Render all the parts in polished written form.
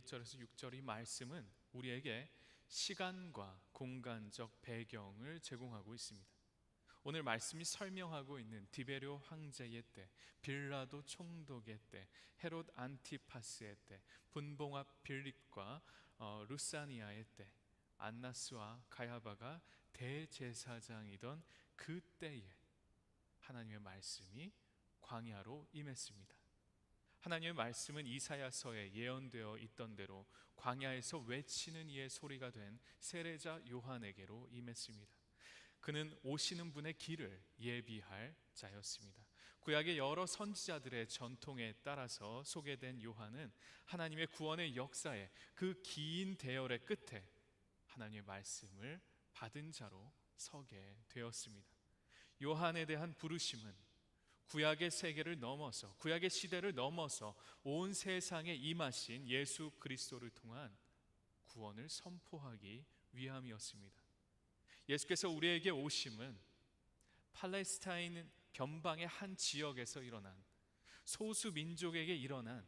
1절에서 6절 이 말씀은 우리에게 시간과 공간적 배경을 제공하고 있습니다. 오늘 말씀이 설명하고 있는 디베료 황제의 때, 빌라도 총독의 때, 헤롯 안티파스의 때, 분봉합 빌립과 루사니아의 때, 안나스와 가야바가 대제사장이던 그 때에 하나님의 말씀이 광야로 임했습니다. 하나님의 말씀은 이사야서에 예언되어 있던 대로 광야에서 외치는 이의 소리가 된 세례자 요한에게로 임했습니다. 그는 오시는 분의 길을 예비할 자였습니다. 구약의 여러 선지자들의 전통에 따라서 소개된 요한은 하나님의 구원의 역사의 그 긴 대열의 끝에 하나님의 말씀을 받은 자로 서게 되었습니다. 요한에 대한 부르심은 구약의 세계를 넘어서, 구약의 시대를 넘어서 온 세상에 임하신 예수 그리스도를 통한 구원을 선포하기 위함이었습니다. 예수께서 우리에게 오심은 팔레스타인 변방의 한 지역에서 일어난 소수 민족에게 일어난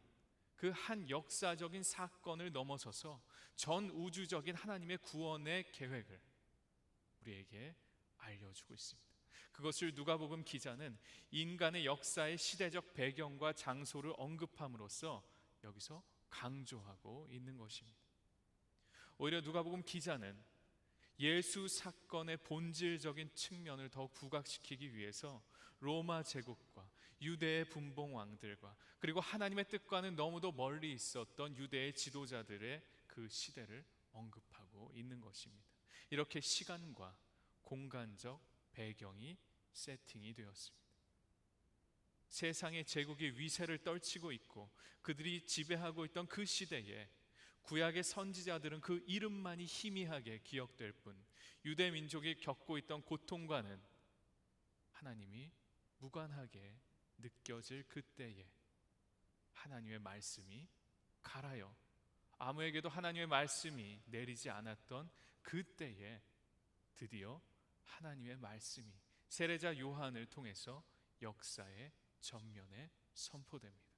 그 한 역사적인 사건을 넘어서서 전 우주적인 하나님의 구원의 계획을 우리에게 알려주고 있습니다. 그것을 누가복음 기자는 인간의 역사의 시대적 배경과 장소를 언급함으로써 여기서 강조하고 있는 것입니다. 오히려 누가복음 기자는 예수 사건의 본질적인 측면을 더 부각시키기 위해서 로마 제국과 유대의 분봉 왕들과 그리고 하나님의 뜻과는 너무도 멀리 있었던 유대의 지도자들의 그 시대를 언급하고 있는 것입니다. 이렇게 시간과 공간적 배경이 세팅이 되었습니다. 세상의 제국이 위세를 떨치고 있고 그들이 지배하고 있던 그 시대에 구약의 선지자들은 그 이름만이 희미하게 기억될 뿐 유대 민족이 겪고 있던 고통과는 하나님이 무관하게 느껴질 그때에 하나님의 말씀이 가라여 아무에게도 하나님의 말씀이 내리지 않았던 그때에 드디어 하나님의 말씀이 세례자 요한을 통해서 역사의 전면에 선포됩니다.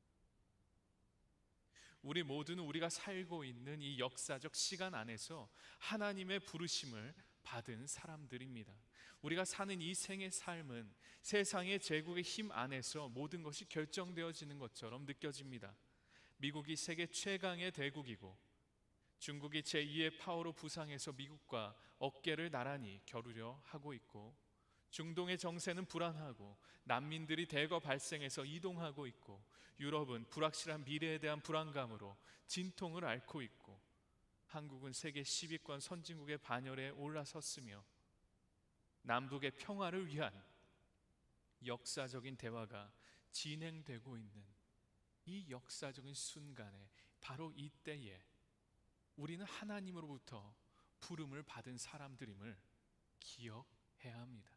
우리 모두는 우리가 살고 있는 이 역사적 시간 안에서 하나님의 부르심을 받은 사람들입니다. 우리가 사는 이 생의 삶은 세상의 제국의 힘 안에서 모든 것이 결정되어지는 것처럼 느껴집니다. 미국이 세계 최강의 대국이고 중국이 제2의 파워로 부상해서 미국과 어깨를 나란히 겨루려 하고 있고 중동의 정세는 불안하고 난민들이 대거 발생해서 이동하고 있고 유럽은 불확실한 미래에 대한 불안감으로 진통을 앓고 있고 한국은 세계 10위권 선진국의 반열에 올라섰으며 남북의 평화를 위한 역사적인 대화가 진행되고 있는 이 역사적인 순간에 바로 이때에 우리는 하나님으로부터 부름을 받은 사람들임을 기억해야 합니다.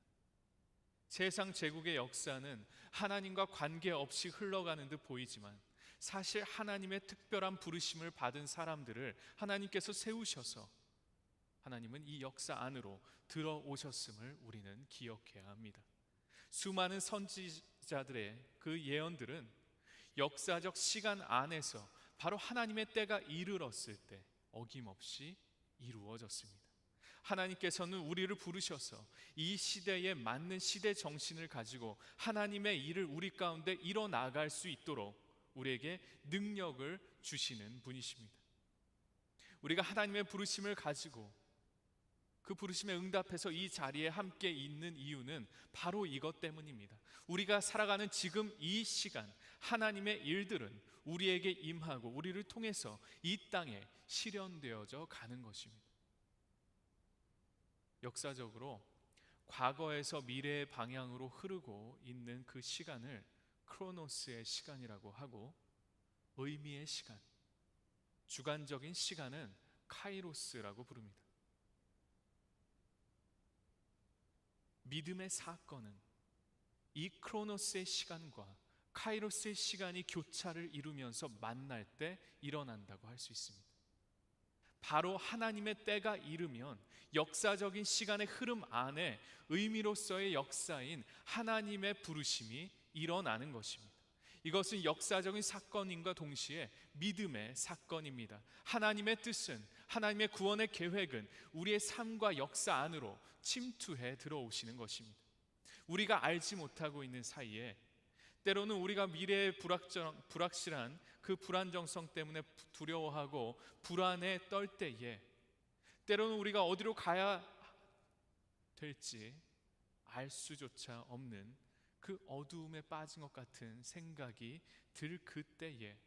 세상 제국의 역사는 하나님과 관계없이 흘러가는 듯 보이지만 사실 하나님의 특별한 부르심을 받은 사람들을 하나님께서 세우셔서 하나님은 이 역사 안으로 들어오셨음을 우리는 기억해야 합니다. 수많은 선지자들의 그 예언들은 역사적 시간 안에서 바로 하나님의 때가 이르렀을 때 어김없이 이루어졌습니다. 하나님께서는 우리를 부르셔서 이 시대에 맞는 시대 정신을 가지고 하나님의 일을 우리 가운데 이뤄나갈 수 있도록 우리에게 능력을 주시는 분이십니다. 우리가 하나님의 부르심을 가지고 그 부르심에 응답해서 이 자리에 함께 있는 이유는 바로 이것 때문입니다. 우리가 살아가는 지금 이 시간 하나님의 일들은 우리에게 임하고 우리를 통해서 이 땅에 실현되어져 가는 것입니다. 역사적으로 과거에서 미래의 방향으로 흐르고 있는 그 시간을 크로노스의 시간이라고 하고 의미의 시간, 주관적인 시간은 카이로스라고 부릅니다. 믿음의 사건은 이 크로노스의 시간과 카이로스의 시간이 교차를 이루면서 만날 때 일어난다고 할 수 있습니다. 바로 하나님의 때가 이르면 역사적인 시간의 흐름 안에 의미로서의 역사인 하나님의 부르심이 일어나는 것입니다. 이것은 역사적인 사건인과 동시에 믿음의 사건입니다. 하나님의 뜻은, 하나님의 구원의 계획은 우리의 삶과 역사 안으로 침투해 들어오시는 것입니다. 우리가 알지 못하고 있는 사이에 때로는 우리가 미래의 불확실한 그 불안정성 때문에 두려워하고 불안에 떨 때에 때로는 우리가 어디로 가야 될지 알 수조차 없는 그 어두움에 빠진 것 같은 생각이 들 그때에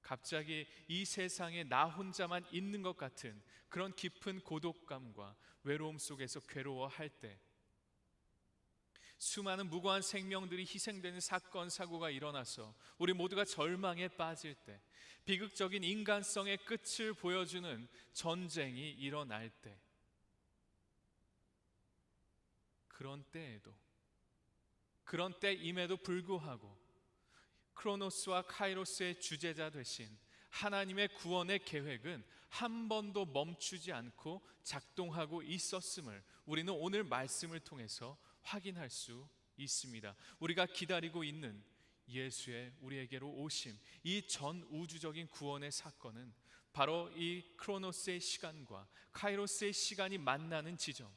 갑자기 이 세상에 나 혼자만 있는 것 같은 그런 깊은 고독감과 외로움 속에서 괴로워할 때, 수많은 무고한 생명들이 희생되는 사건 사고가 일어나서 우리 모두가 절망에 빠질 때, 비극적인 인간성의 끝을 보여주는 전쟁이 일어날 때, 그런 때임에도 불구하고 크로노스와 카이로스의 주제자 되신 하나님의 구원의 계획은 한 번도 멈추지 않고 작동하고 있었음을 우리는 오늘 말씀을 통해서 확인할 수 있습니다. 우리가 기다리고 있는 예수의 우리에게로 오심, 이 전 우주적인 구원의 사건은 바로 이 크로노스의 시간과 카이로스의 시간이 만나는 지점,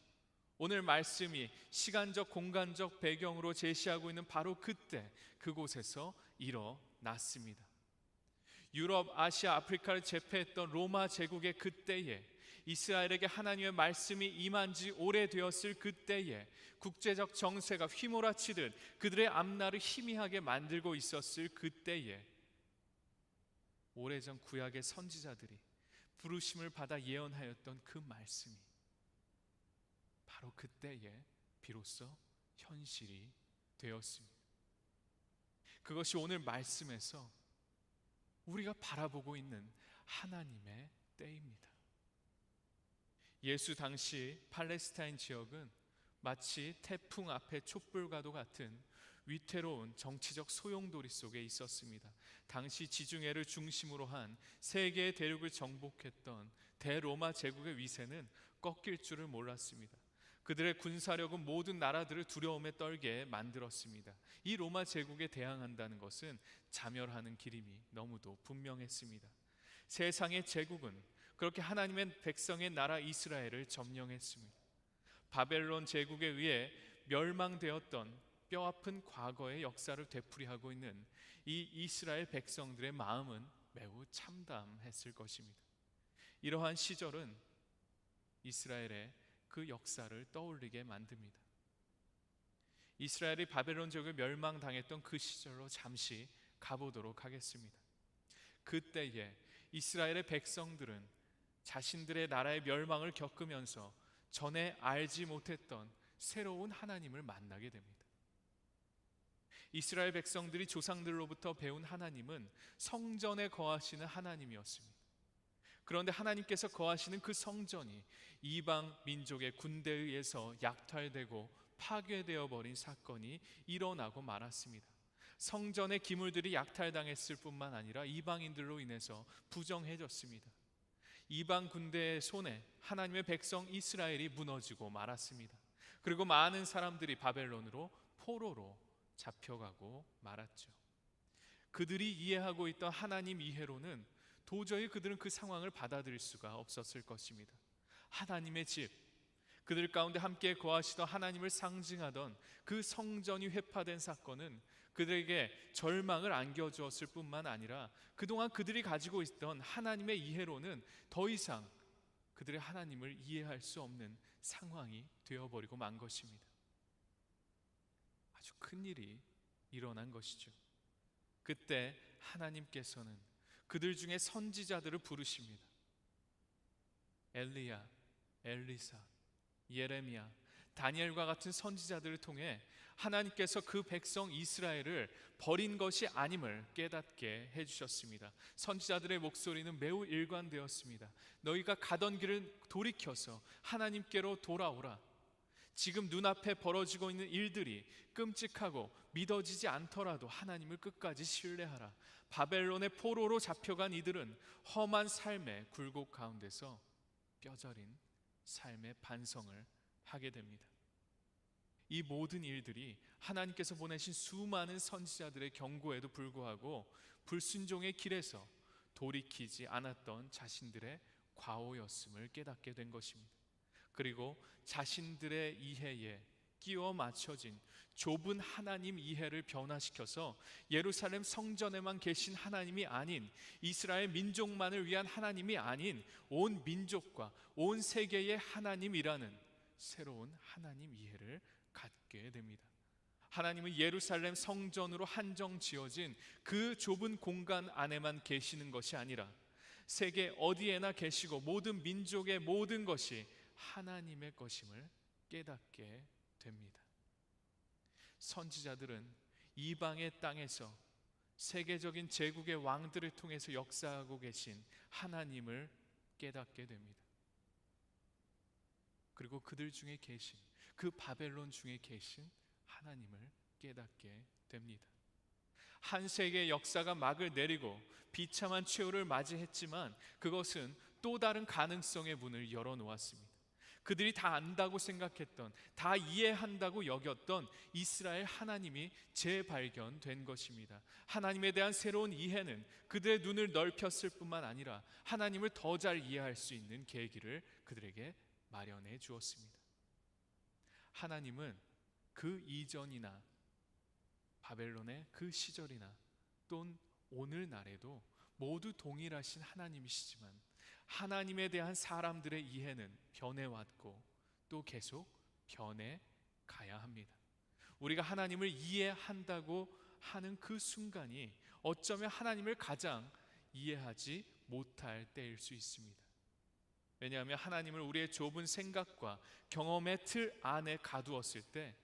오늘 말씀이 시간적 공간적 배경으로 제시하고 있는 바로 그때 그곳에서 일어났습니다. 유럽, 아시아, 아프리카를 제패했던 로마 제국의 그때에, 이스라엘에게 하나님의 말씀이 임한 지 오래되었을 그때에, 국제적 정세가 휘몰아치듯 그들의 앞날을 희미하게 만들고 있었을 그때에, 오래전 구약의 선지자들이 부르심을 받아 예언하였던 그 말씀이 바로 그때에 비로소 현실이 되었습니다. 그것이 오늘 말씀에서 우리가 바라보고 있는 하나님의 때입니다. 예수 당시 팔레스타인 지역은 마치 태풍 앞에 촛불과도 같은 위태로운 정치적 소용돌이 속에 있었습니다. 당시 지중해를 중심으로 한 세계의 대륙을 정복했던 대로마 제국의 위세는 꺾일 줄을 몰랐습니다. 그들의 군사력은 모든 나라들을 두려움에 떨게 만들었습니다. 이 로마 제국에 대항한다는 것은 자멸하는 길임이 너무도 분명했습니다. 세상의 제국은 그렇게 하나님의 백성의 나라 이스라엘을 점령했습니다. 바벨론 제국에 의해 멸망되었던 뼈아픈 과거의 역사를 되풀이하고 있는 이 이스라엘 백성들의 마음은 매우 참담했을 것입니다. 이러한 시절은 이스라엘의 그 역사를 떠올리게 만듭니다. 이스라엘이 바벨론 제국에 멸망당했던 그 시절로 잠시 가보도록 하겠습니다. 그때에 이스라엘의 백성들은 자신들의 나라의 멸망을 겪으면서 전에 알지 못했던 새로운 하나님을 만나게 됩니다. 이스라엘 백성들이 조상들로부터 배운 하나님은 성전에 거하시는 하나님이었습니다. 그런데 하나님께서 거하시는 그 성전이 이방 민족의 군대에 의해서 약탈되고 파괴되어 버린 사건이 일어나고 말았습니다. 성전의 기물들이 약탈당했을 뿐만 아니라 이방인들로 인해서 부정해졌습니다. 이방 군대의 손에 하나님의 백성 이스라엘이 무너지고 말았습니다. 그리고 많은 사람들이 바벨론으로 포로로 잡혀가고 말았죠. 그들이 이해하고 있던 하나님 이해로는 도저히 그들은 그 상황을 받아들일 수가 없었을 것입니다. 하나님의 집, 그들 가운데 함께 거하시던 하나님을 상징하던 그 성전이 회파된 사건은 그들에게 절망을 안겨주었을 뿐만 아니라 그동안 그들이 가지고 있던 하나님의 이해로는 더 이상 그들의 하나님을 이해할 수 없는 상황이 되어버리고 만 것입니다. 아주 큰 일이 일어난 것이죠. 그때 하나님께서는 그들 중에 선지자들을 부르십니다. 엘리야, 엘리사, 예레미야, 다니엘과 같은 선지자들을 통해 하나님께서 그 백성 이스라엘을 버린 것이 아님을 깨닫게 해주셨습니다. 선지자들의 목소리는 매우 일관되었습니다. 너희가 가던 길을 돌이켜서 하나님께로 돌아오라. 지금 눈앞에 벌어지고 있는 일들이 끔찍하고 믿어지지 않더라도 하나님을 끝까지 신뢰하라. 바벨론의 포로로 잡혀간 이들은 험한 삶의 굴곡 가운데서 뼈저린 삶의 반성을 하게 됩니다. 이 모든 일들이 하나님께서 보내신 수많은 선지자들의 경고에도 불구하고 불순종의 길에서 돌이키지 않았던 자신들의 과오였음을 깨닫게 된 것입니다. 그리고 자신들의 이해에 끼워 맞춰진 좁은 하나님 이해를 변화시켜서 예루살렘 성전에만 계신 하나님이 아닌, 이스라엘 민족만을 위한 하나님이 아닌 온 민족과 온 세계의 하나님이라는 새로운 하나님 이해를 갖게 됩니다. 하나님은 예루살렘 성전으로 한정 지어진 그 좁은 공간 안에만 계시는 것이 아니라 세계 어디에나 계시고 모든 민족의 모든 것이 하나님의 것임을 깨닫게 됩니다. 선지자들은 이방의 땅에서 세계적인 제국의 왕들을 통해서 역사하고 계신 하나님을 깨닫게 됩니다. 그리고 그들 중에 계신, 그 바벨론 중에 계신 하나님을 깨닫게 됩니다. 한 세계의 역사가 막을 내리고 비참한 최후를 맞이했지만 그것은 또 다른 가능성의 문을 열어놓았습니다. 그들이 다 안다고 생각했던, 다 이해한다고 여겼던 이스라엘 하나님이 재발견된 것입니다. 하나님에 대한 새로운 이해는 그들의 눈을 넓혔을 뿐만 아니라 하나님을 더 잘 이해할 수 있는 계기를 그들에게 마련해 주었습니다. 하나님은 그 이전이나 바벨론의 그 시절이나 또는 오늘날에도 모두 동일하신 하나님이시지만 하나님에 대한 사람들의 이해는 변해왔고 또 계속 변해 가야 합니다. 우리가 하나님을 이해한다고 하는 그 순간이 어쩌면 하나님을 가장 이해하지 못할 때일 수 있습니다. 왜냐하면 하나님을 우리의 좁은 생각과 경험의 틀 안에 가두었을 때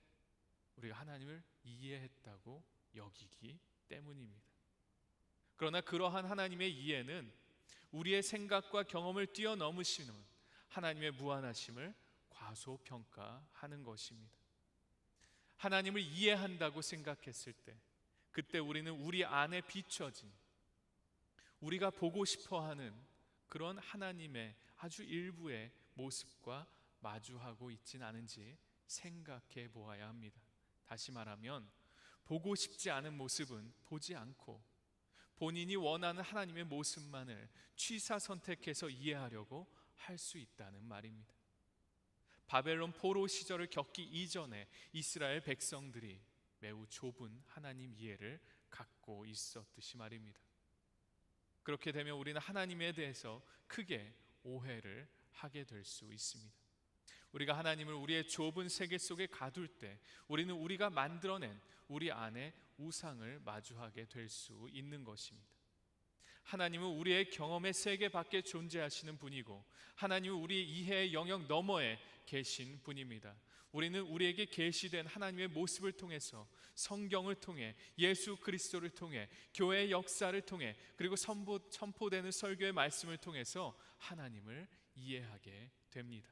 우리가 하나님을 이해했다고 여기기 때문입니다. 그러나 그러한 하나님의 이해는 우리의 생각과 경험을 뛰어넘으시는 하나님의 무한하심을 과소평가하는 것입니다. 하나님을 이해한다고 생각했을 때 그때 우리는 우리 안에 비춰진, 우리가 보고 싶어하는 그런 하나님의 아주 일부의 모습과 마주하고 있진 않은지 생각해 보아야 합니다. 다시 말하면 보고 싶지 않은 모습은 보지 않고 본인이 원하는 하나님의 모습만을 취사 선택해서 이해하려고 할 수 있다는 말입니다. 바벨론 포로 시절을 겪기 이전에 이스라엘 백성들이 매우 좁은 하나님 이해를 갖고 있었듯이 말입니다. 그렇게 되면 우리는 하나님에 대해서 크게 오해를 하게 될 수 있습니다. 우리가 하나님을 우리의 좁은 세계 속에 가둘 때 우리는 우리가 만들어낸 우리 안에 우상을 마주하게 될 수 있는 것입니다. 하나님은 우리의 경험의 세계 밖에 존재하시는 분이고 하나님은 우리의 이해의 영역 너머에 계신 분입니다. 우리는 우리에게 계시된 하나님의 모습을 통해서, 성경을 통해, 예수 그리스도를 통해, 교회의 역사를 통해, 그리고 선포되는 설교의 말씀을 통해서 하나님을 이해하게 됩니다.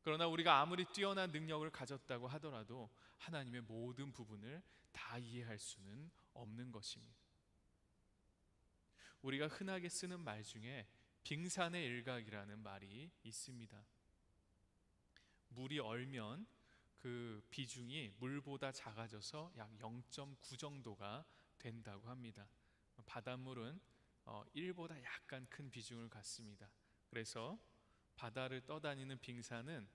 그러나 우리가 아무리 뛰어난 능력을 가졌다고 하더라도 하나님의 모든 부분을 다 이해할 수는 없는 것입니다. 우리가 흔하게 쓰는 말 중에 빙산의 일각이라는 말이 있습니다. 물이 얼면 그 비중이 물보다 작아져서 약 0.9 정도가 된다고 합니다. 바닷물은 1보다 약간 큰 비중을 갖습니다. 그래서 바다를 떠다니는 빙산은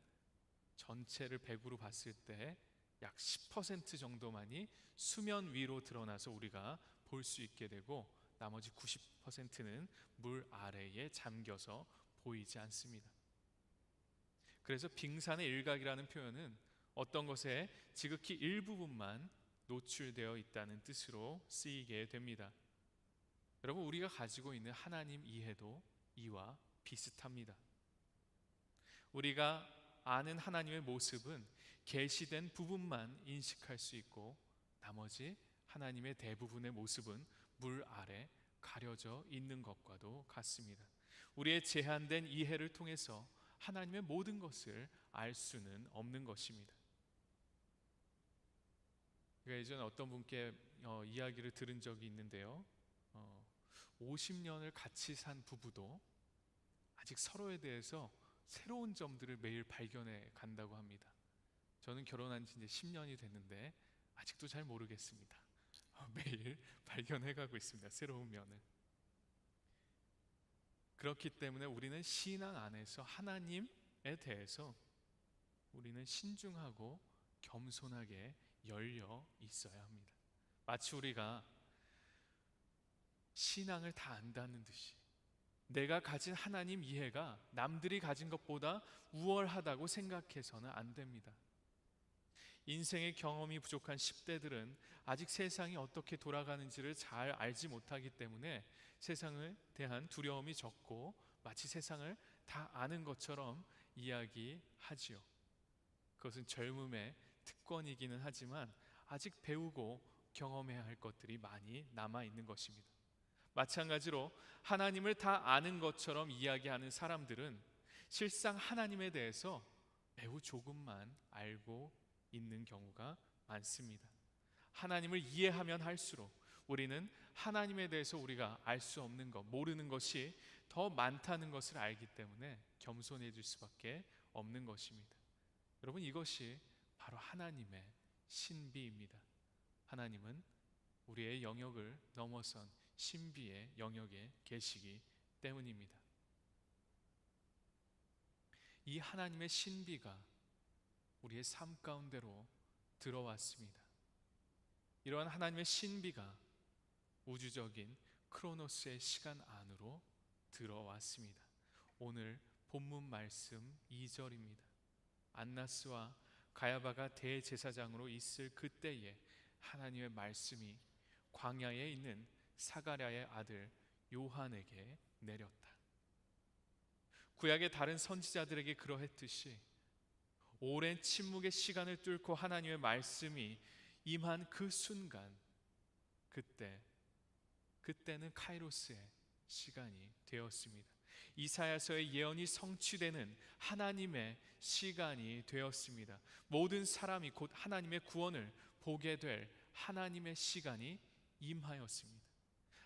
전체를 100으로 봤을 때 약 10% 정도만이 수면 위로 드러나서 우리가 볼 수 있게 되고 나머지 90%는 물 아래에 잠겨서 보이지 않습니다. 그래서 빙산의 일각이라는 표현은 어떤 것에 지극히 일부분만 노출되어 있다는 뜻으로 쓰이게 됩니다. 여러분, 우리가 가지고 있는 하나님 이해도 이와 비슷합니다. 우리가 아는 하나님의 모습은 계시된 부분만 인식할 수 있고 나머지 하나님의 대부분의 모습은 물 아래 가려져 있는 것과도 같습니다. 우리의 제한된 이해를 통해서 하나님의 모든 것을 알 수는 없는 것입니다. 제가 예전에 어떤 분께 이야기를 들은 적이 있는데요, 50년을 같이 산 부부도 아직 서로에 대해서 새로운 점들을 매일 발견해 간다고 합니다. 저는 결혼한 지 이제 10년이 됐는데 아직도 잘 모르겠습니다. 매일 발견해가고 있습니다. 새로운 면을. 그렇기 때문에 우리는 신앙 안에서 하나님에 대해서 우리는 신중하고 겸손하게 열려 있어야 합니다. 마치 우리가 신앙을 다 안다는 듯이 내가 가진 하나님 이해가 남들이 가진 것보다 우월하다고 생각해서는 안 됩니다. 인생의 경험이 부족한 10대들은 아직 세상이 어떻게 돌아가는지를 잘 알지 못하기 때문에 세상에 대한 두려움이 적고 마치 세상을 다 아는 것처럼 이야기하지요. 그것은 젊음의 특권이기는 하지만 아직 배우고 경험해야 할 것들이 많이 남아 있는 것입니다. 마찬가지로 하나님을 다 아는 것처럼 이야기하는 사람들은 실상 하나님에 대해서 매우 조금만 알고 있는 경우가 많습니다. 하나님을 이해하면 할수록 우리는 하나님에 대해서 우리가 알 수 없는 것, 모르는 것이 더 많다는 것을 알기 때문에 겸손해질 수밖에 없는 것입니다. 여러분, 이것이 바로 하나님의 신비입니다. 하나님은 우리의 영역을 넘어선 신비의 영역에 계시기 때문입니다. 이 하나님의 신비가 우리의 삶 가운데로 들어왔습니다. 이러한 하나님의 신비가 우주적인 크로노스의 시간 안으로 들어왔습니다. 오늘 본문 말씀 2절입니다. 안나스와 가야바가 대제사장으로 있을 그때에 하나님의 말씀이 광야에 있는 사가랴의 아들 요한에게 내렸다. 구약의 다른 선지자들에게 그러했듯이 오랜 침묵의 시간을 뚫고 하나님의 말씀이 임한 그 순간, 그때는 카이로스의 시간이 되었습니다. 이사야서의 예언이 성취되는 하나님의 시간이 되었습니다. 모든 사람이 곧 하나님의 구원을 보게 될 하나님의 시간이 임하였습니다.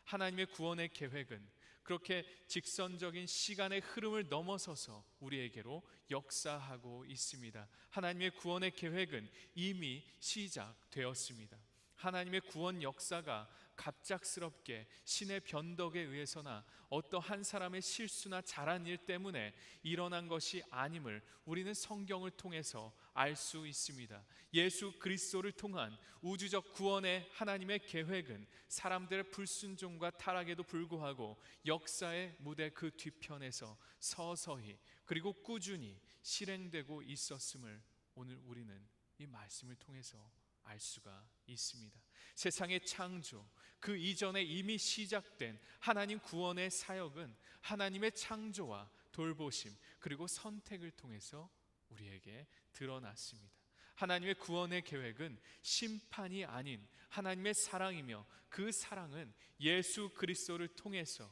하나님의 구원의 계획은 그렇게 직선적인 시간의 흐름을 넘어서서 우리에게로 역사하고 있습니다. 하나님의 구원의 계획은 이미 시작되었습니다. 하나님의 구원 역사가 갑작스럽게 신의 변덕에 의해서나 어떠한 사람의 실수나 잘한 일 때문에 일어난 것이 아님을 우리는 성경을 통해서 알 수 있습니다. 예수 그리스도를 통한 우주적 구원의 하나님의 계획은 사람들의 불순종과 타락에도 불구하고 역사의 무대 그 뒤편에서 서서히 그리고 꾸준히 실행되고 있었음을 오늘 우리는 이 말씀을 통해서 알 수가 있습니다. 세상의 창조, 그 이전에 이미 시작된 하나님 구원의 사역은 하나님의 창조와 돌보심 그리고 선택을 통해서 우리에게 드러났습니다. 하나님의 구원의 계획은 심판이 아닌 하나님의 사랑이며 그 사랑은 예수 그리스도를 통해서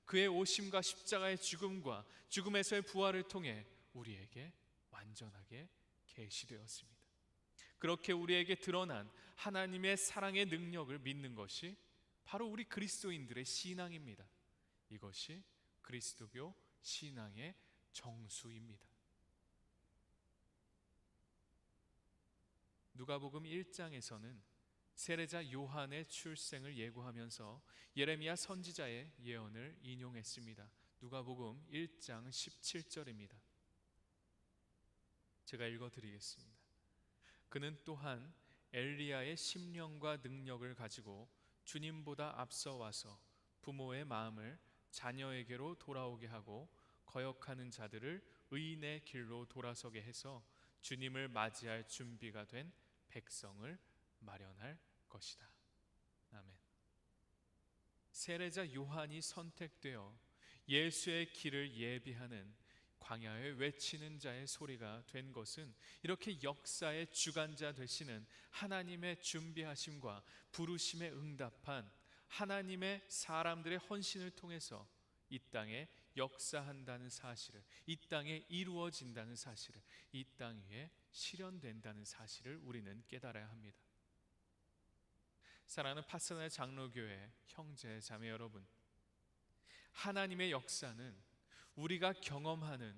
그의 오심과 십자가의 죽음과 죽음에서의 부활을 통해 우리에게 완전하게 계시되었습니다. 그렇게 우리에게 드러난 하나님의 사랑의 능력을 믿는 것이 바로 우리 그리스도인들의 신앙입니다. 이것이 그리스도교 신앙의 정수입니다. 누가복음 1장에서는 세례자 요한의 출생을 예고하면서 예레미야 선지자의 예언을 인용했습니다. 누가복음 1장 17절입니다. 제가 읽어드리겠습니다. 그는 또한 엘리야의 심령과 능력을 가지고 주님보다 앞서 와서 부모의 마음을 자녀에게로 돌아오게 하고 거역하는 자들을 의인의 길로 돌아서게 해서 주님을 맞이할 준비가 된 백성을 마련할 것이다. 아멘. 세례자 요한이 선택되어 예수의 길을 예비하는 광야에 외치는 자의 소리가 된 것은 이렇게 역사의 주관자 되시는 하나님의 준비하심과 부르심에 응답한 하나님의 사람들의 헌신을 통해서 이 땅에 역사한다는 사실을, 이 땅에 이루어진다는 사실을, 이 땅 위에 실현된다는 사실을 우리는 깨달아야 합니다. 사랑하는 파사나 장로교회 형제 자매 여러분, 하나님의 역사는 우리가 경험하는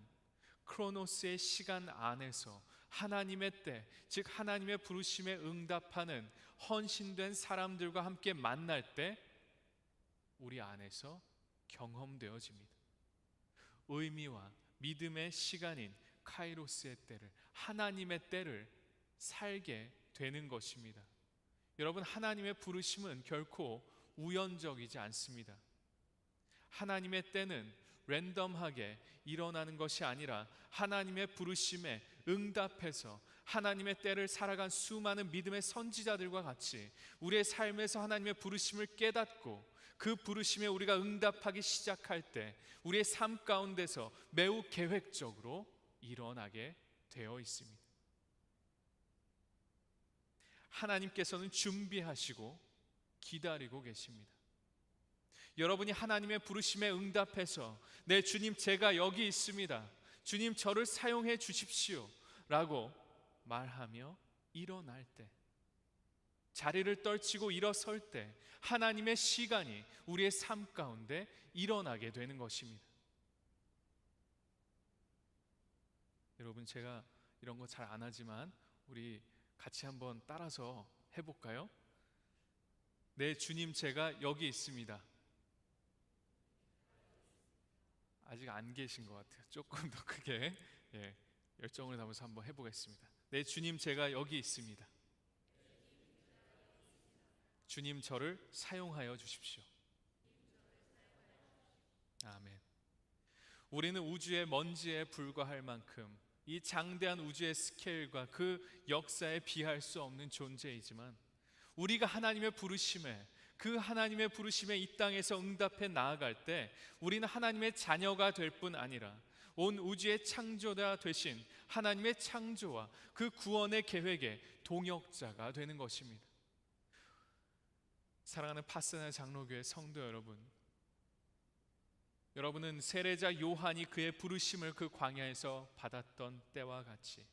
크로노스의 시간 안에서 하나님의 때, 즉 하나님의 부르심에 응답하는 헌신된 사람들과 함께 만날 때 우리 안에서 경험되어집니다. 의미와 믿음의 시간인 카이로스의 때를, 하나님의 때를 살게 되는 것입니다. 여러분, 하나님의 부르심은 결코 우연적이지 않습니다. 하나님의 때는 랜덤하게 일어나는 것이 아니라 하나님의 부르심에 응답해서 하나님의 때를 살아간 수많은 믿음의 선지자들과 같이 우리의 삶에서 하나님의 부르심을 깨닫고 그 부르심에 우리가 응답하기 시작할 때 우리의 삶 가운데서 매우 계획적으로 일어나게 되어 있습니다. 하나님께서는 준비하시고 기다리고 계십니다. 여러분이 하나님의 부르심에 응답해서 네, 주님 제가 여기 있습니다, 주님 저를 사용해 주십시오 라고 말하며 일어날 때, 자리를 떨치고 일어설 때 하나님의 시간이 우리의 삶 가운데 일어나게 되는 것입니다. 여러분, 제가 이런 거 잘 안 하지만 우리 같이 한번 따라서 해볼까요? 네, 주님 제가 여기 있습니다. 아직 안 계신 것 같아요. 조금 더 크게 열정을 담아서 한번 해보겠습니다. 네, 주님 제가 여기 있습니다. 주님 저를 사용하여 주십시오. 아멘. 우리는 우주의 먼지에 불과할 만큼 이 장대한 우주의 스케일과 그 역사에 비할 수 없는 존재이지만 우리가 하나님의 부르심에, 그 하나님의 부르심에 이 땅에서 응답해 나아갈 때 우리는 하나님의 자녀가 될 뿐 아니라 온 우주의 창조자 되신 하나님의 창조와 그 구원의 계획의 동역자가 되는 것입니다. 사랑하는 파스나 장로교회 성도 여러분, 여러분은 세례자 요한이 그의 부르심을 그 광야에서 받았던 때와 같이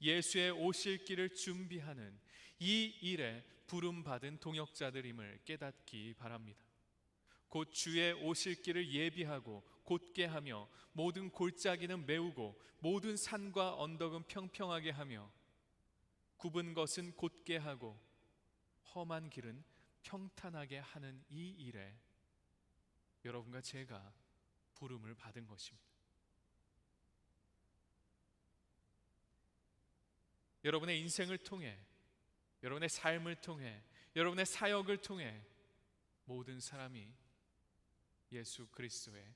예수의 오실 길을 준비하는 이 일에 부름받은 동역자들임을 깨닫기 바랍니다. 곧 주의 오실 길을 예비하고 곧게 하며 모든 골짜기는 메우고 모든 산과 언덕은 평평하게 하며 굽은 것은 곧게 하고 험한 길은 평탄하게 하는 이 일에 여러분과 제가 부름을 받은 것입니다. 여러분의 인생을 통해, 여러분의 삶을 통해, 여러분의 사역을 통해 모든 사람이 예수 그리스도의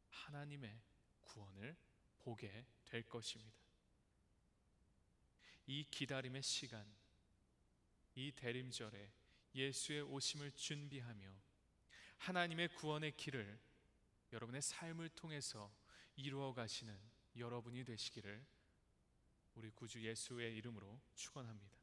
하나님의 구원을 보게 될 것입니다. 이 기다림의 시간, 이 대림절에 예수의 오심을 준비하며 하나님의 구원의 길을 여러분의 삶을 통해서 이루어 가시는 여러분이 되시기를 우리 구주 예수의 이름으로 축원합니다.